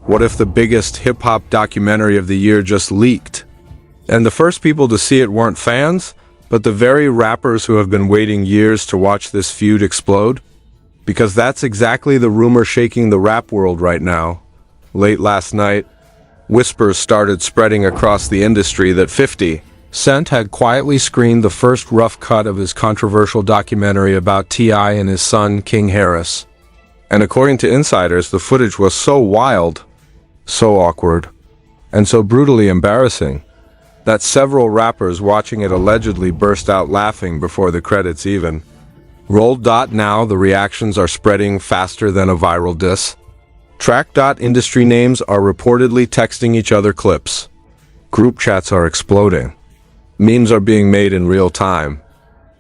What if the biggest hip-hop documentary of the year just leaked? And the first people to see it weren't fans, but the very rappers who have been waiting years to watch this feud explode? Because that's exactly the rumor shaking the rap world right now. Late last night, whispers started spreading across the industry that 50 Cent had quietly screened the first rough cut of his controversial documentary about T.I. and his son, King Harris. And according to insiders, the footage was so wild, so awkward, and so brutally embarrassing that several rappers watching it allegedly burst out laughing before the credits even rolled. Now the reactions are spreading faster than a viral diss. Track. Industry names are reportedly texting each other clips. Group chats are exploding. Memes are being made in real time.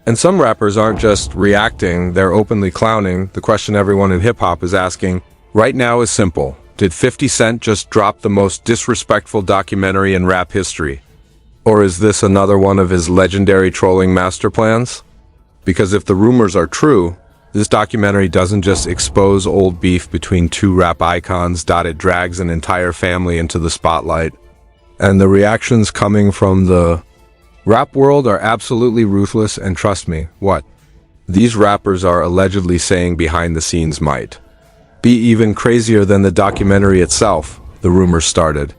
And some rappers aren't just reacting, they're openly clowning. The question everyone in hip-hop is asking right now is simple. Did 50 Cent just drop the most disrespectful documentary in rap history? Or is this another one of his legendary trolling master plans? Because if the rumors are true, this documentary doesn't just expose old beef between two rap icons. It drags an entire family into the spotlight. And the reactions coming from the rap world are absolutely ruthless, and trust me, these rappers are allegedly saying behind the scenes might be even crazier than the documentary itself. The rumors started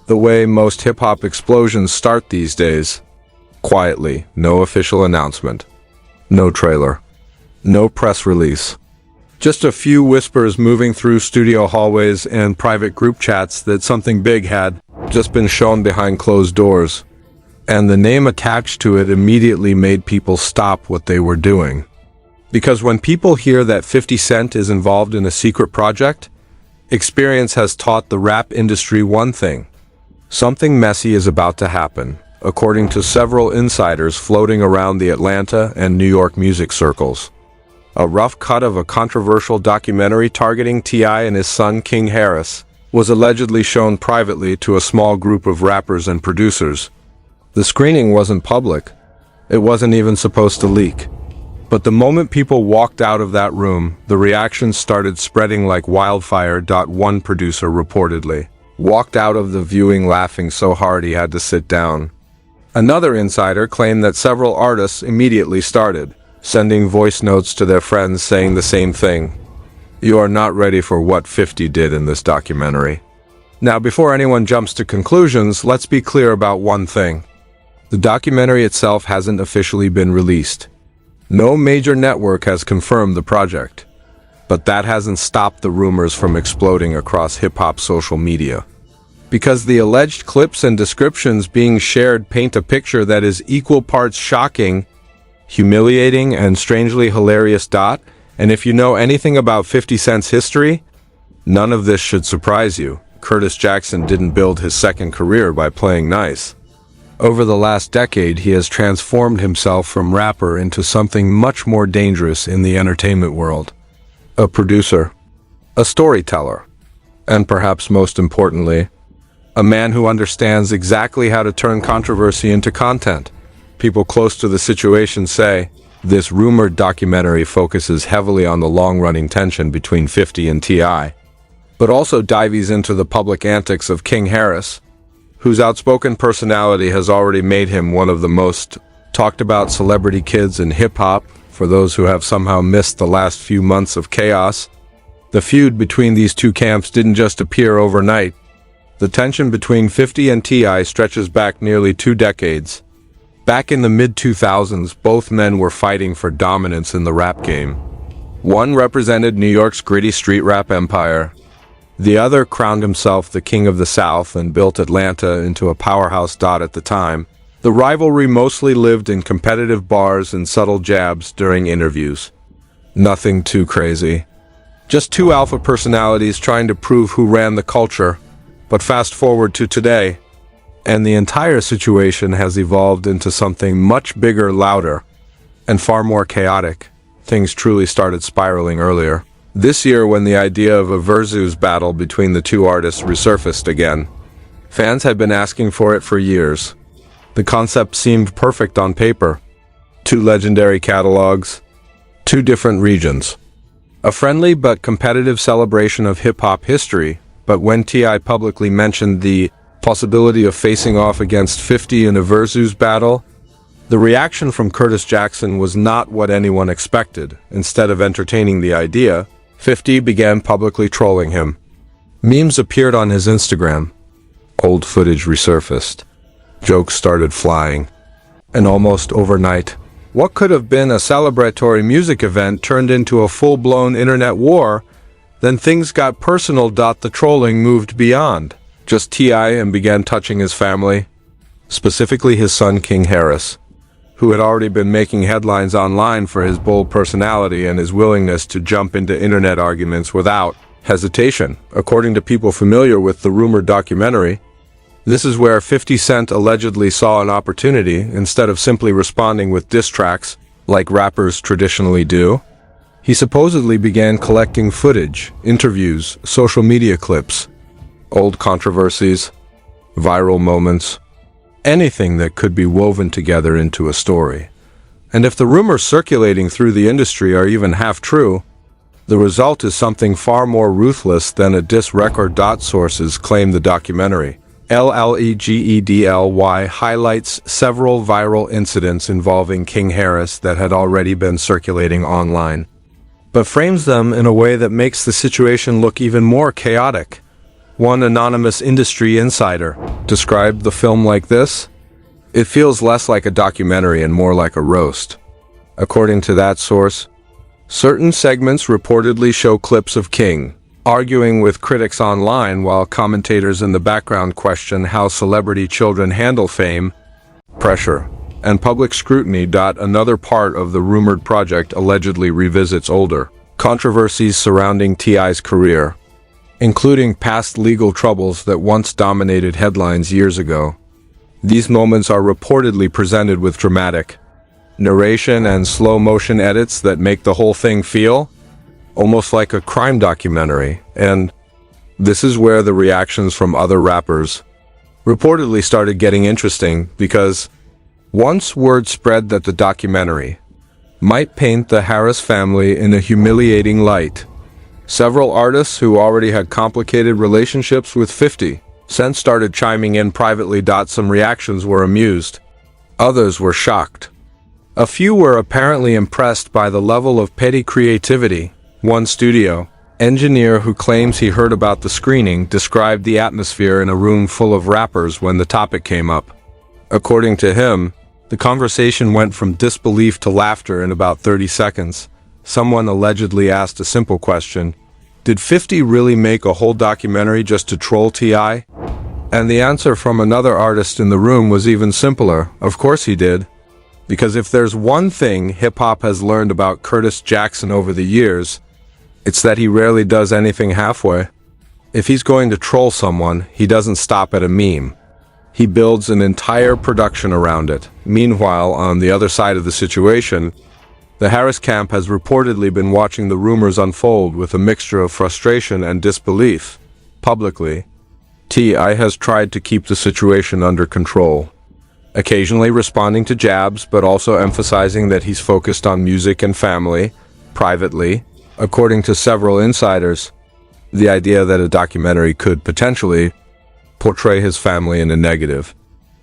the way most hip-hop explosions start these days. Quietly, no official announcement, no trailer, no press release. Just a few whispers moving through studio hallways and private group chats that something big had just been shown behind closed doors. And the name attached to it immediately made people stop what they were doing. Because when people hear that 50 Cent is involved in a secret project, experience has taught the rap industry one thing. Something messy is about to happen, according to several insiders floating around the Atlanta and New York music circles. A rough cut of a controversial documentary targeting T.I. and his son King Harris was allegedly shown privately to a small group of rappers and producers. The screening wasn't public. It wasn't even supposed to leak. But the moment people walked out of that room, the reactions started spreading like wildfire. One producer reportedly walked out of the viewing laughing so hard he had to sit down. Another insider claimed that several artists immediately started sending voice notes to their friends saying the same thing. You are not ready for what 50 did in this documentary. Now, before anyone jumps to conclusions, let's be clear about one thing. The documentary itself hasn't officially been released. No major network has confirmed the project. But that hasn't stopped the rumors from exploding across hip-hop social media. Because the alleged clips and descriptions being shared paint a picture that is equal parts shocking, humiliating, and strangely hilarious. And if you know anything about 50 Cent's history, none of this should surprise you. Curtis Jackson didn't build his second career by playing nice. Over the last decade, he has transformed himself from rapper into something much more dangerous in the entertainment world. A producer, a storyteller, and perhaps most importantly, a man who understands exactly how to turn controversy into content. People close to the situation say, this rumored documentary focuses heavily on the long-running tension between 50 and T.I., but also dives into the public antics of King Harris, whose outspoken personality has already made him one of the most talked-about celebrity kids in hip-hop. For those who have somehow missed the last few months of chaos, the feud between these two camps didn't just appear overnight. The tension between 50 and T.I. stretches back nearly 2 decades. Back in the mid-2000s, both men were fighting for dominance in the rap game. One represented New York's gritty street rap empire. The other crowned himself the king of the South and built Atlanta into a powerhouse. At the time, the rivalry mostly lived in competitive bars and subtle jabs during interviews. Nothing too crazy. Just two alpha personalities trying to prove who ran the culture. But fast forward to today, and the entire situation has evolved into something much bigger, louder, and far more chaotic. Things truly started spiraling earlier this year when the idea of a versus battle between the two artists resurfaced again. Fans had been asking for it for years. The concept seemed perfect on paper. 2 legendary catalogs, 2 different regions. A friendly but competitive celebration of hip-hop history, But when T.I. publicly mentioned the possibility of facing off against 50 in a versus battle, the reaction from Curtis Jackson was not what anyone expected. Instead of entertaining the idea, 50 began publicly trolling him. Memes appeared on his Instagram. Old footage resurfaced. Jokes started flying. And almost overnight, what could have been a celebratory music event turned into a full-blown internet war. Then things got personal. The trolling moved beyond just T.I. and began touching his family, specifically his son King Harris, who had already been making headlines online for his bold personality and his willingness to jump into internet arguments without hesitation. According to people familiar with the rumored documentary, this is where 50 Cent allegedly saw an opportunity. Instead of simply responding with diss tracks like rappers traditionally do, he supposedly began collecting footage, interviews, social media clips, old controversies, viral moments, anything that could be woven together into a story. And if the rumors circulating through the industry are even half true, the result is something far more ruthless than a diss record. Sources claim the documentary LLEGEDLY highlights several viral incidents involving King Harris that had already been circulating online, but frames them in a way that makes the situation look even more chaotic. One anonymous industry insider described the film like this: "It feels less like a documentary and more like a roast." According to that source, certain segments reportedly show clips of King arguing with critics online while commentators in the background question how celebrity children handle fame, pressure, and public scrutiny. Another part of the rumored project allegedly revisits older controversies surrounding T.I.'s career, including past legal troubles that once dominated headlines years ago. These moments are reportedly presented with dramatic narration and slow-motion edits that make the whole thing feel almost like a crime documentary. And this is where the reactions from other rappers reportedly started getting interesting, because once word spread that the documentary might paint the Harris family in a humiliating light, several artists who already had complicated relationships with 50 Cent started chiming in privately. Some reactions were amused. Others were shocked. A few were apparently impressed by the level of petty creativity. One studio engineer who claims he heard about the screening described the atmosphere in a room full of rappers when the topic came up. According to him, the conversation went from disbelief to laughter in about 30 seconds. Someone allegedly asked a simple question: "Did 50 really make a whole documentary just to troll T.I.?" And the answer from another artist in the room was even simpler: of course he did. Because if there's one thing hip-hop has learned about Curtis Jackson over the years, it's that he rarely does anything halfway. If he's going to troll someone, he doesn't stop at a meme. He builds an entire production around it. Meanwhile, on the other side of the situation, the Harris camp has reportedly been watching the rumors unfold with a mixture of frustration and disbelief. Publicly, T.I. has tried to keep the situation under control, occasionally responding to jabs, but also emphasizing that he's focused on music and family. Privately, according to several insiders, the idea that a documentary could potentially portray his family in a negative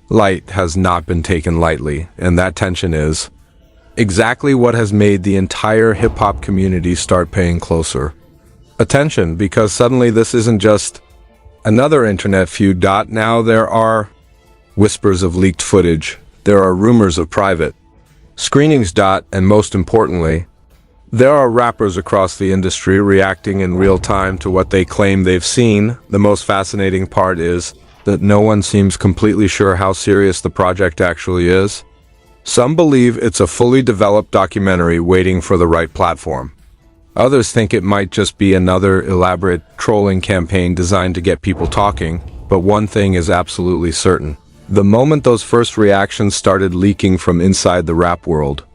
light has not been taken lightly, and that tension is exactly what has made the entire hip-hop community start paying closer attention, because suddenly this isn't just another internet feud. Now there are whispers of leaked footage, there are rumors of private screenings. And most importantly, there are rappers across the industry reacting in real time to what they claim they've seen. The most fascinating part is that no one seems completely sure how serious the project actually is. Some believe it's a fully developed documentary waiting for the right platform. Others think it might just be another elaborate trolling campaign designed to get people talking. But one thing is absolutely certain: the moment those first reactions started leaking from inside the rap world,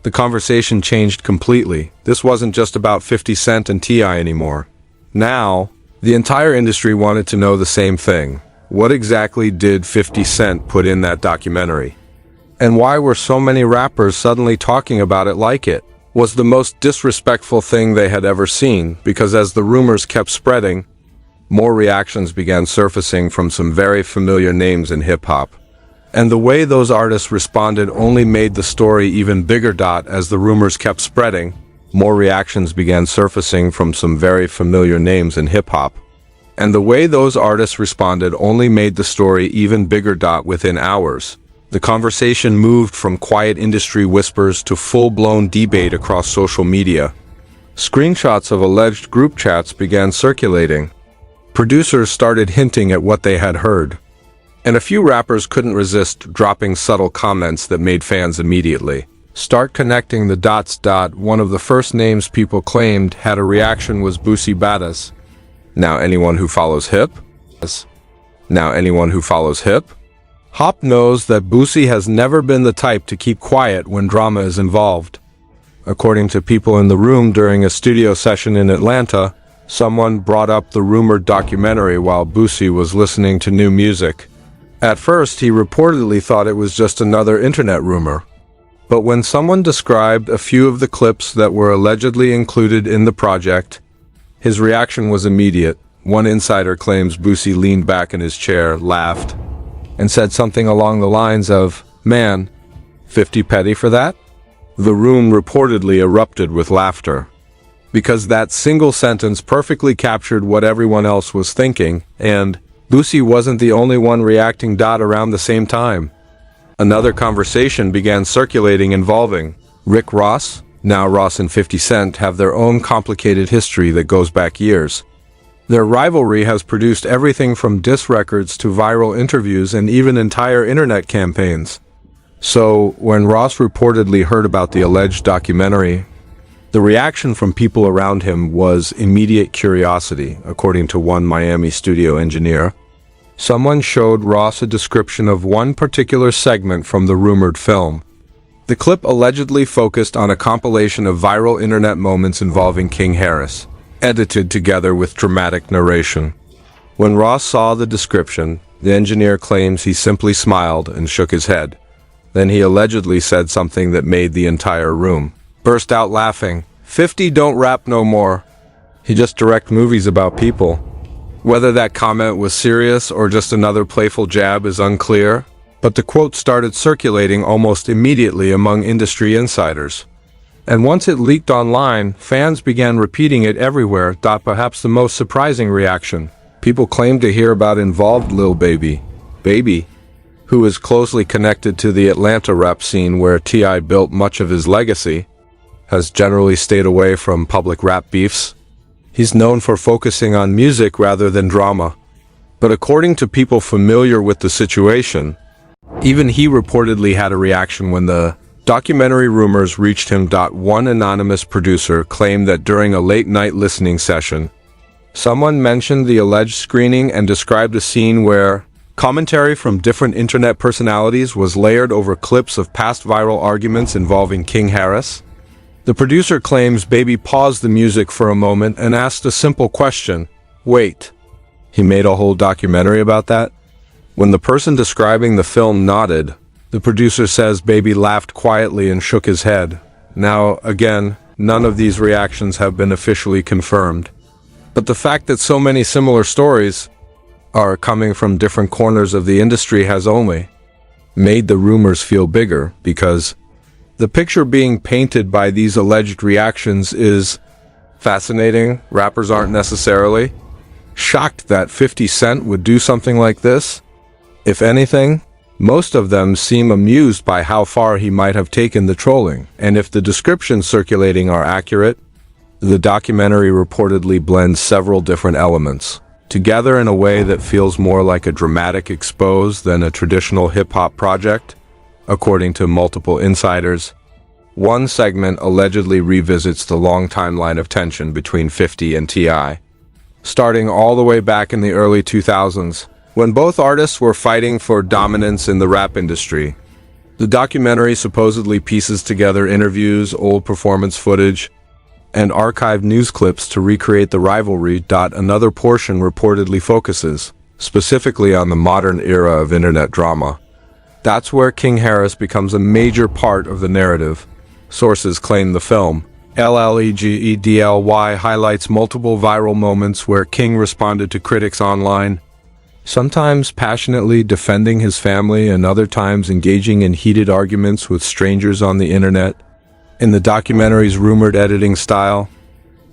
the conversation changed completely. This wasn't just about 50 Cent and T.I. anymore. Now, the entire industry wanted to know the same thing. What exactly did 50 Cent put in that documentary? And why were so many rappers suddenly talking about it like it was the most disrespectful thing they had ever seen? Because as the rumors kept spreading, more reactions began surfacing from some very familiar names in hip-hop. And the way those artists responded only made the story even bigger. As the rumors kept spreading, more reactions began surfacing from some very familiar names in hip-hop. And the way those artists responded only made the story even bigger. Within hours, the conversation moved from quiet industry whispers to full-blown debate across social media. Screenshots of alleged group chats began circulating. Producers started hinting at what they had heard. And a few rappers couldn't resist dropping subtle comments that made fans immediately start connecting the dots. One of the first names people claimed had a reaction was Boosie Badass. Now anyone who follows hop knows that Boosie has never been the type to keep quiet when drama is involved. According to people in the room during a studio session in Atlanta, someone brought up the rumored documentary while Boosie was listening to new music. At first, he reportedly thought it was just another internet rumor. But when someone described a few of the clips that were allegedly included in the project, his reaction was immediate. One insider claims Boosie leaned back in his chair, laughed, and said something along the lines of, "Man, 50 petty for that?" The room reportedly erupted with laughter, because that single sentence perfectly captured what everyone else was thinking, and Boosie wasn't the only one reacting. Around the same time, another conversation began circulating involving Rick Ross. Now Ross and 50 Cent have their own complicated history that goes back years. Their rivalry has produced everything from diss records to viral interviews and even entire internet campaigns. So, when Ross reportedly heard about the alleged documentary, the reaction from people around him was immediate curiosity, according to one Miami studio engineer. Someone showed Ross a description of one particular segment from the rumored film. The clip allegedly focused on a compilation of viral internet moments involving King Harris, edited together with dramatic narration. When Ross saw the description, the engineer claims he simply smiled and shook his head. Then he allegedly said something that made the entire room burst out laughing. 50 don't rap no more. He just direct movies about people. Whether that comment was serious or just another playful jab is unclear, but the quote started circulating almost immediately among industry insiders. And once it leaked online, fans began repeating it everywhere. Perhaps the most surprising reaction, people claimed to hear about involved Lil Baby, who is closely connected to the Atlanta rap scene where T.I. built much of his legacy, has generally stayed away from public rap beefs. He's known for focusing on music rather than drama. But according to people familiar with the situation, even he reportedly had a reaction when the documentary rumors reached him. One anonymous producer claimed that during a late-night listening session, someone mentioned the alleged screening and described a scene where commentary from different internet personalities was layered over clips of past viral arguments involving King Harris. The producer claims Baby paused the music for a moment and asked a simple question. Wait, he made a whole documentary about that? When the person describing the film nodded, the producer says Baby laughed quietly and shook his head. Now, again, none of these reactions have been officially confirmed. But the fact that so many similar stories are coming from different corners of the industry has only made the rumors feel bigger, because the picture being painted by these alleged reactions is fascinating. Rappers aren't necessarily shocked that 50 Cent would do something like this. If anything, most of them seem amused by how far he might have taken the trolling. And if the descriptions circulating are accurate, the documentary reportedly blends several different elements together in a way that feels more like a dramatic expose than a traditional hip-hop project. According to multiple insiders, one segment allegedly revisits the long timeline of tension between 50 and T.I., starting all the way back in the early 2000s, when both artists were fighting for dominance in the rap industry. The documentary supposedly pieces together interviews, old performance footage, and archived news clips to recreate the rivalry. Another portion reportedly focuses specifically on the modern era of internet drama. That's where King Harris becomes a major part of the narrative. Sources claim the film LLEGEDLY highlights multiple viral moments where King responded to critics online, sometimes passionately defending his family and other times engaging in heated arguments with strangers on the internet. In the documentary's rumored editing style,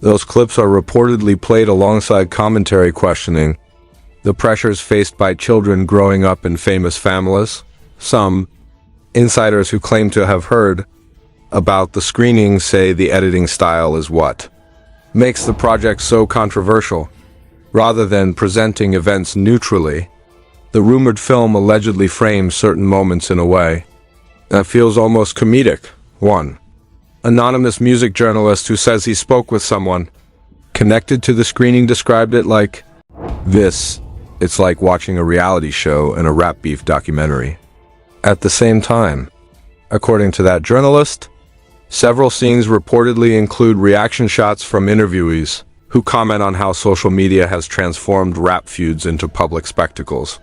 those clips are reportedly played alongside commentary questioning the pressures faced by children growing up in famous families. Some insiders who claim to have heard about the screening say the editing style is what makes the project so controversial. Rather than presenting events neutrally, the rumored film allegedly frames certain moments in a way that feels almost comedic. One anonymous music journalist who says he spoke with someone connected to the screening described it like this: it's like watching a reality show and a rap beef documentary. At the same time, according to that journalist, several scenes reportedly include reaction shots from interviewees who comment on how social media has transformed rap feuds into public spectacles.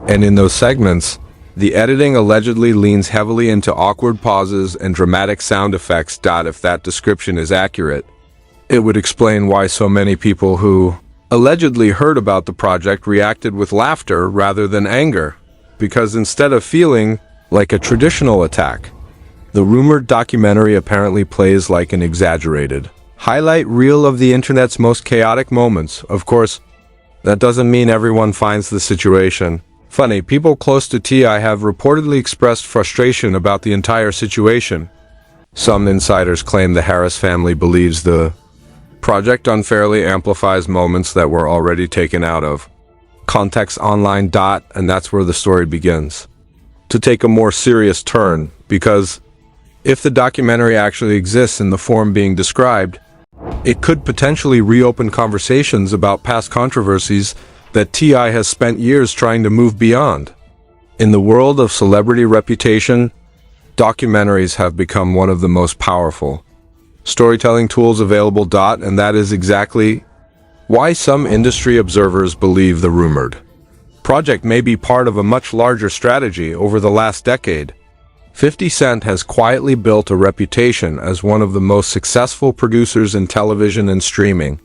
And in those segments, the editing allegedly leans heavily into awkward pauses and dramatic sound effects. If that description is accurate, it would explain why so many people who allegedly heard about the project reacted with laughter rather than anger, because instead of feeling like a traditional attack, the rumored documentary apparently plays like an exaggerated highlight reel of the internet's most chaotic moments. Of course, that doesn't mean everyone finds the situation funny. People close to T.I. have reportedly expressed frustration about the entire situation. Some insiders claim the Harris family believes the project unfairly amplifies moments that were already taken out of context online. And that's where the story begins to take a more serious turn, because if the documentary actually exists in the form being described, it could potentially reopen conversations about past controversies that T.I. has spent years trying to move beyond. In the world of celebrity reputation, documentaries have become one of the most powerful storytelling tools available. And that is exactly why some industry observers believe the rumored project may be part of a much larger strategy. Over the last decade, 50 Cent has quietly built a reputation as one of the most successful producers in television and streaming.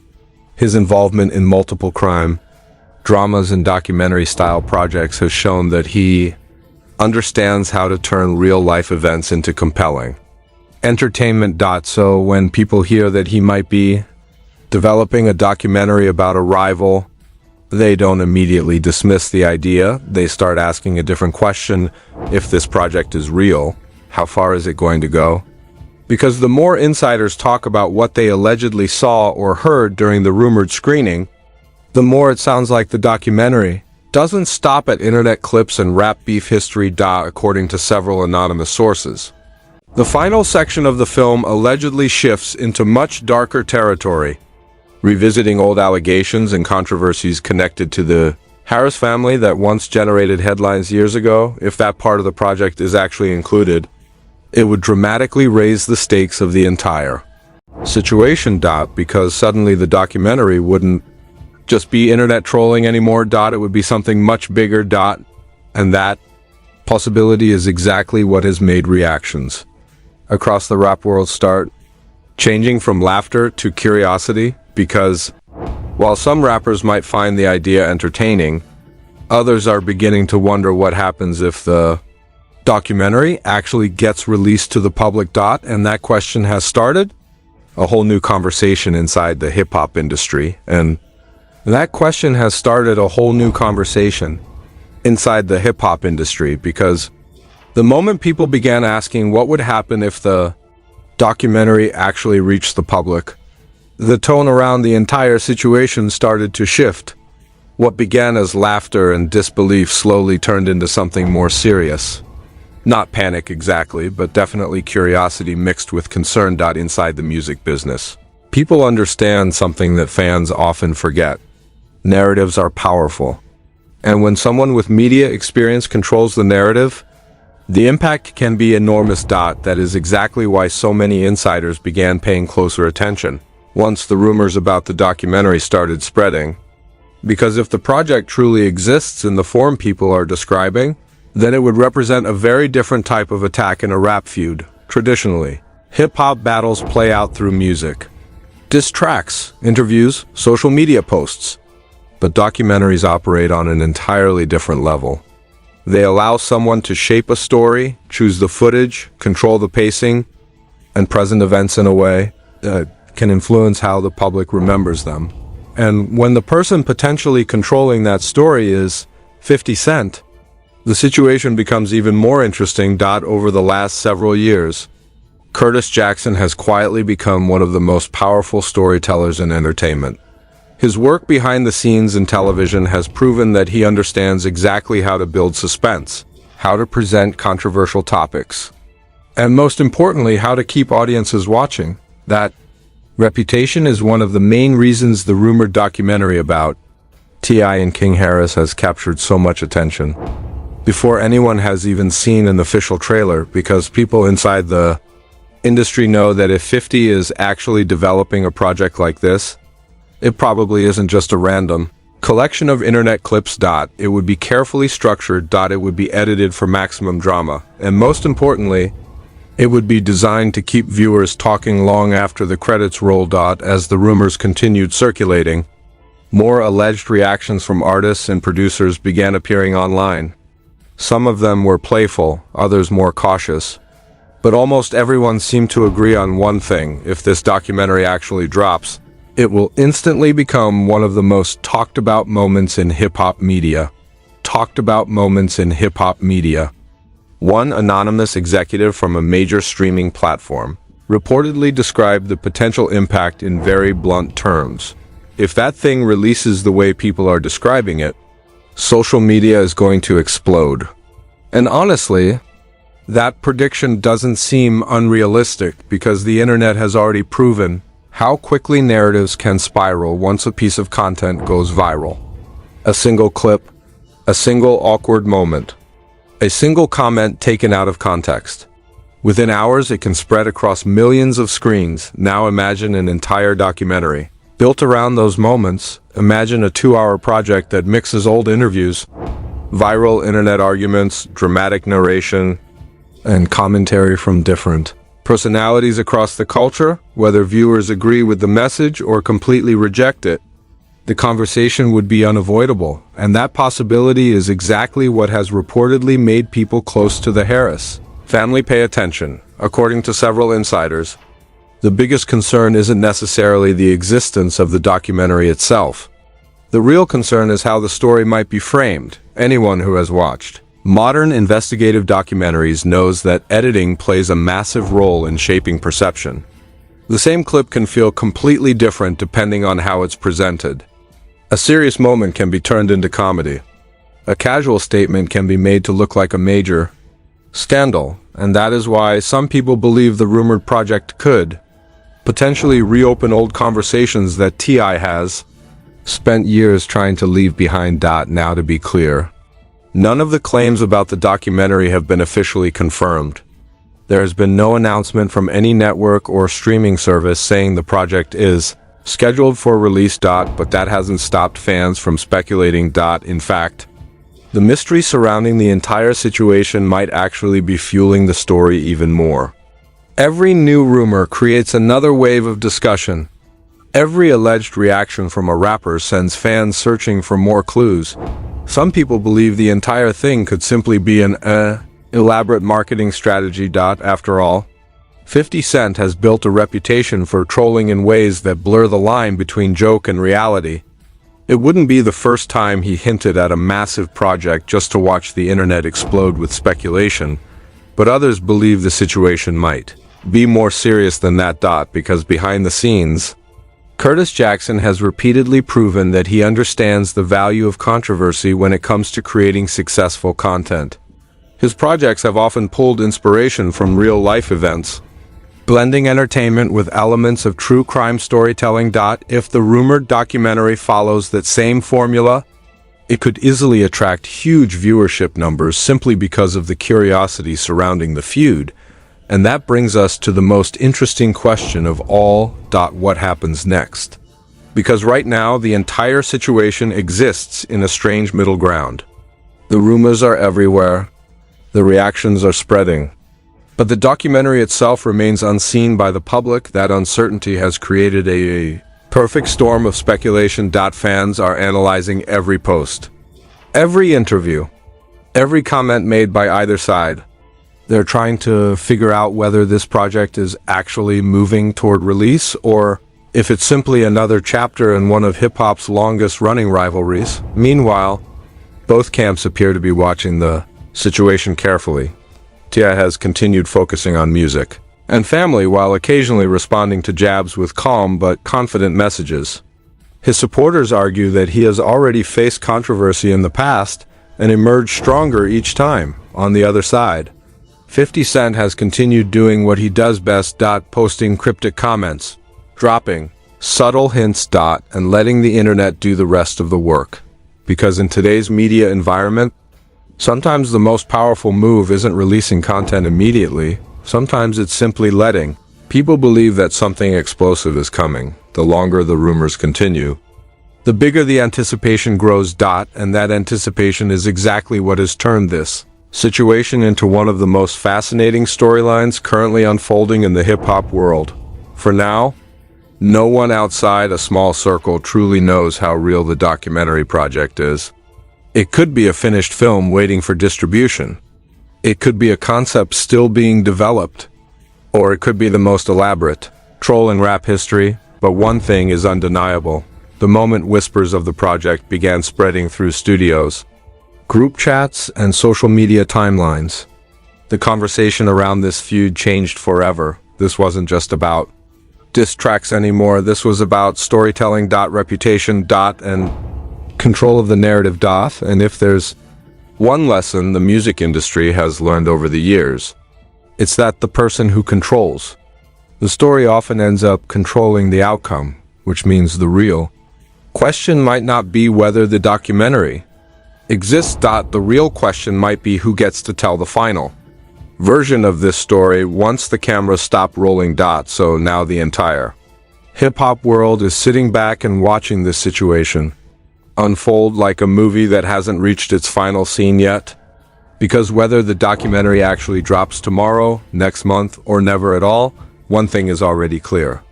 His involvement in multiple crime, dramas, and documentary-style projects has shown that he understands how to turn real-life events into compelling entertainment. So when people hear that he might be developing a documentary about a rival, they don't immediately dismiss the idea. They start asking a different question. If this project is real, how far is it going to go? Because the more insiders talk about what they allegedly saw or heard during the rumored screening, the more it sounds like the documentary doesn't stop at internet clips and rap beef history. According to several anonymous sources, the final section of the film allegedly shifts into much darker territory, revisiting old allegations and controversies connected to the Harris family that once generated headlines years ago. If that part of the project is actually included, it would dramatically raise the stakes of the entire situation. Because suddenly the documentary wouldn't just be internet trolling anymore. It would be something much bigger. And that possibility is exactly what has made reactions across the rap world start changing from laughter to curiosity. Because while some rappers might find the idea entertaining, others are beginning to wonder what happens if the documentary actually gets released to the public. And that question has started a whole new conversation inside the hip-hop industry. And that question has started a whole new conversation inside the hip-hop industry, because the moment people began asking what would happen if the documentary actually reached the public, the tone around the entire situation started to shift. What began as laughter and disbelief slowly turned into something more serious. Not panic exactly, but definitely curiosity mixed with concern. Inside the music business, people understand something that fans often forget. Narratives are powerful. And when someone with media experience controls the narrative, the impact can be enormous. That is exactly why so many insiders began paying closer attention once the rumors about the documentary started spreading. Because if the project truly exists in the form people are describing, then it would represent a very different type of attack in a rap feud. Traditionally, Hip-hop battles play out through music, diss tracks, interviews, social media posts. But documentaries operate on an entirely different level. They allow someone to shape a story, choose the footage, control the pacing, and present events in a way that can influence how the public remembers them. And when the person potentially controlling that story is 50 Cent, the situation becomes even more interesting. Over the last several years, Curtis Jackson has quietly become one of the most powerful storytellers in entertainment. His work behind the scenes in television has proven that he understands exactly how to build suspense, how to present controversial topics, and most importantly, how to keep audiences watching. That reputation is one of the main reasons the rumored documentary about T.I. and King Harris has captured so much attention before anyone has even seen an official trailer, because people inside the industry know that if 50 is actually developing a project like this, it probably isn't just a random collection of internet clips. It would be carefully structured. It would be edited for maximum drama, and most importantly, it would be designed to keep viewers talking long after the credits roll. As the rumors continued circulating, more alleged reactions from artists and producers began appearing online. Some of them were playful, others more cautious. But almost everyone seemed to agree on one thing: if this documentary actually drops, it will instantly become one of the most talked about moments in hip-hop media. One anonymous executive from a major streaming platform reportedly described the potential impact in very blunt terms. If that thing releases the way people are describing it, social media is going to explode. And honestly, that prediction doesn't seem unrealistic, because the internet has already proven how quickly narratives can spiral once a piece of content goes viral. A single clip, a single awkward moment, a single comment taken out of context. Within hours, it can spread across millions of screens. Now imagine an entire documentary built around those moments. Imagine a 2-hour project that mixes old interviews, viral internet arguments, dramatic narration, and commentary from different personalities across the culture. Whether viewers agree with the message or completely reject it, the conversation would be unavoidable, and that possibility is exactly what has reportedly made people close to the Harris family pay attention. According to several insiders, the biggest concern isn't necessarily the existence of the documentary itself. The real concern is how the story might be framed. Anyone who has watched modern investigative documentaries knows that editing plays a massive role in shaping perception. The same clip can feel completely different depending on how it's presented. A serious moment can be turned into comedy. A casual statement can be made to look like a major scandal, and that is why some people believe the rumored project could potentially reopen old conversations that T.I. has spent years trying to leave behind. Now, to be clear, none of the claims about the documentary have been officially confirmed. There has been no announcement from any network or streaming service saying the project is scheduled for release. But that hasn't stopped fans from speculating. In fact, the mystery surrounding the entire situation might actually be fueling the story even more. Every new rumor creates another wave of discussion. Every alleged reaction from a rapper sends fans searching for more clues. Some people believe the entire thing could simply be an elaborate marketing strategy. After all, 50 Cent has built a reputation for trolling in ways that blur the line between joke and reality. It wouldn't be the first time he hinted at a massive project just to watch the internet explode with speculation, but others believe the situation might be more serious than that. Because behind the scenes, Curtis Jackson has repeatedly proven that he understands the value of controversy when it comes to creating successful content. His projects have often pulled inspiration from real-life events, blending entertainment with elements of true crime storytelling. If the rumored documentary follows that same formula, it could easily attract huge viewership numbers simply because of the curiosity surrounding the feud. And that brings us to the most interesting question of all. What happens next? Because right now, the entire situation exists in a strange middle ground. The rumors are everywhere. The reactions are spreading. But the documentary itself remains unseen by the public. That uncertainty has created a perfect storm of speculation. Fans are analyzing every post, every interview, every comment made by either side. They're trying to figure out whether this project is actually moving toward release or if it's simply another chapter in one of hip-hop's longest-running rivalries. Meanwhile, both camps appear to be watching the situation carefully. T.I. has continued focusing on music and family while occasionally responding to jabs with calm but confident messages. His supporters argue that he has already faced controversy in the past and emerged stronger each time on the other side. 50 Cent has continued doing what he does best, posting cryptic comments, dropping subtle hints, and letting the internet do the rest of the work. Because in today's media environment, sometimes the most powerful move isn't releasing content immediately. Sometimes it's simply letting people believe that something explosive is coming. The longer the rumors continue, the bigger the anticipation grows, and that anticipation is exactly what has turned this situation into one of the most fascinating storylines currently unfolding in the hip-hop world. For now, no one outside a small circle truly knows how real the documentary project is. It could be a finished film waiting for distribution. It could be a concept still being developed. Or it could be the most elaborate troll in rap history. But one thing is undeniable. The moment whispers of the project began spreading through studios, group chats, and social media timelines, the conversation around this feud changed forever. This wasn't just about diss tracks anymore. This was about storytelling, reputation, and control of the narrative, And if there's one lesson the music industry has learned over the years, it's that the person who controls the story often ends up controlling the outcome, which means the real question might not be whether the documentary exists. The real question might be who gets to tell the final version of this story once the camera stopped rolling. So now the entire hip-hop world is sitting back and watching this situation unfold like a movie that hasn't reached its final scene yet. Because whether the documentary actually drops tomorrow, next month, or never at all, one thing is already clear.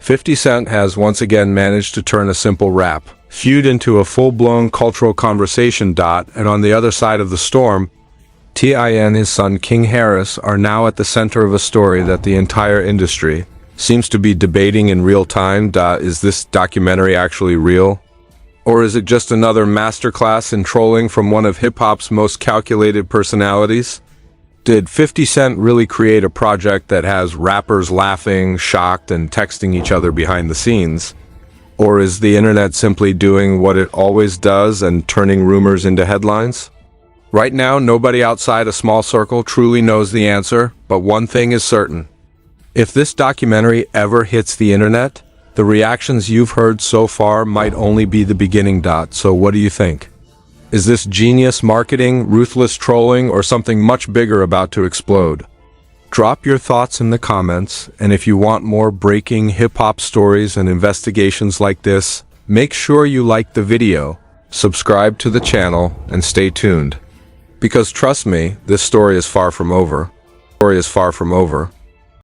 50 Cent has once again managed to turn a simple rap feud into a full-blown cultural conversation. And on the other side of the storm, T.I. and his son King Harris are now at the center of a story that the entire industry seems to be debating in real time. Is this documentary actually real? Or is it just another masterclass in trolling from one of hip-hop's most calculated personalities? Did 50 Cent really create a project that has rappers laughing, shocked, and texting each other behind the scenes? Or is the internet simply doing what it always does and turning rumors into headlines? Right now, nobody outside a small circle truly knows the answer, but one thing is certain. If this documentary ever hits the internet, the reactions you've heard so far might only be the beginning. So what do you think? Is this genius marketing, ruthless trolling, or something much bigger about to explode? Drop your thoughts in the comments, and if you want more breaking hip-hop stories and investigations like this, make sure you like the video, subscribe to the channel, and stay tuned. Because trust me, this story is far from over.